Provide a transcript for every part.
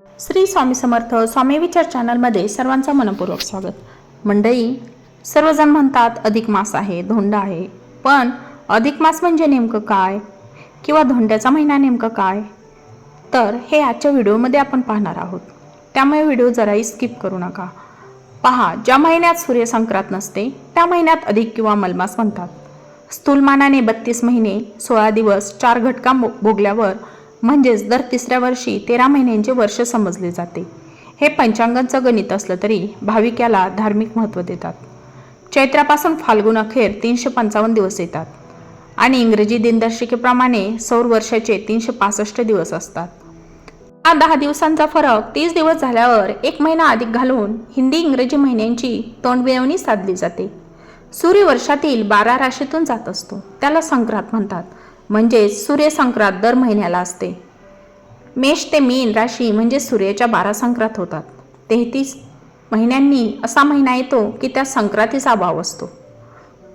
श्री स्वामी समर्थ स्वामी विचार चॅनलमध्ये सर्वांचं मनपूर्वक स्वागत। मंडळी, सर्वजण म्हणतात अधिक मास आहे, धोंडा आहे, पण अधिक मास म्हणजे नेमकं काय किंवा धोंड्याचा महिना नेमकं काय, तर हे आजच्या व्हिडिओमध्ये आपण पाहणार आहोत। त्यामुळे व्हिडिओ जराही स्किप करू नका। पहा, ज्या महिन्यात सूर्यसंक्रांत नसते त्या महिन्यात अधिक किंवा मलमास म्हणतात। स्थूलमानाने 32 महिने 16 दिवस 4 घटका भोगल्यावर म्हणजेच दर तिसऱ्या वर्षी 13 महिन्यांचे वर्ष समजले जाते। हे पंचांगांचं गणित असलं तरी भाविक याला धार्मिक महत्त्व देतात। चैत्रापासून फाल्गुन अखेर 355 दिवस येतात आणि इंग्रजी दिनदर्शिकेप्रमाणे सौर वर्षाचे 365 दिवस असतात। हा 10 दिवसांचा फरक 30 दिवस झाल्यावर एक महिना अधिक घालून हिंदी इंग्रजी महिन्यांची तोंडमिळवणी साधली जाते। सूर्य वर्षातील 12 राशीतून जात असतो, त्याला संक्रांत म्हणतात। म्हणजे सूर्यसंक्रांत दर महिन्याला असते। मेष ते मीन राशी म्हणजे सूर्याच्या 12 संक्रांत होतात। 33 महिन्यांनी असा महिना येतो की त्या संक्रांतीचा अभाव असतो।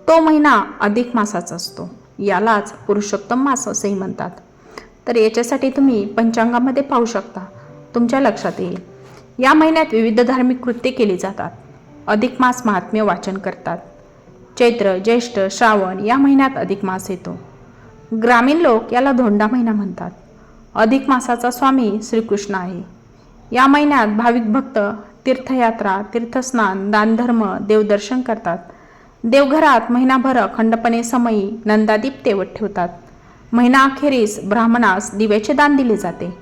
तो महिना अधिक मासाचा असतो। यालाच पुरुषोत्तम मास असेही म्हणतात। तर याच्यासाठी तुम्ही पंचांगामध्ये पाहू शकता, तुमच्या लक्षात येईल। या महिन्यात विविध धार्मिक कृत्ये केली जातात। अधिक मास महात्म्य वाचन करतात। चैत्र, ज्येष्ठ, श्रावण या महिन्यात अधिक मास येतो। ग्रामीण लोक याला धोंडा महिना म्हणतात। अधिक मासाचा स्वामी श्रीकृष्ण आहे। या महिन्यात भाविक भक्त तीर्थयात्रा, तीर्थस्नान, दानधर्म, देवदर्शन करतात। देवघरात महिनाभर अखंडपणे समयी नंदादीप तेवत ठेवतात। महिना अखेरीस ब्राह्मणास दिव्याचे दान दिले जाते।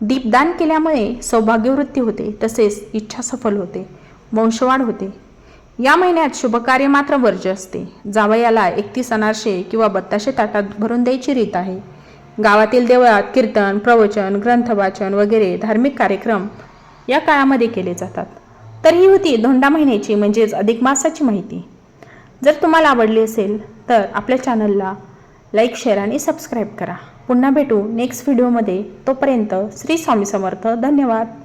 दीपदान केल्यामुळे सौभाग्यवृद्धी होते, तसेच इच्छा सफल होते, वंशवाढ होते। या महिन्यात शुभकार्य मात्र वर्ज्य असते। जावयाला 31 अनारसे किंवा 32 ताटात भरून द्यायची रीत आहे। गावातील देवळात कीर्तन, प्रवचन, ग्रंथवाचन वगैरे धार्मिक कार्यक्रम या काळामध्ये केले जातात। तर ही होती धोंडा महिन्याची म्हणजेच अधिक मासाची माहिती। जर तुम्हाला आवडली असेल तर आपल्या चॅनलला लाईक, शेअर आणि सबस्क्राईब करा। पुन्हा भेटू नेक्स्ट व्हिडिओमध्ये। तोपर्यंत श्री स्वामी समर्थ। धन्यवाद।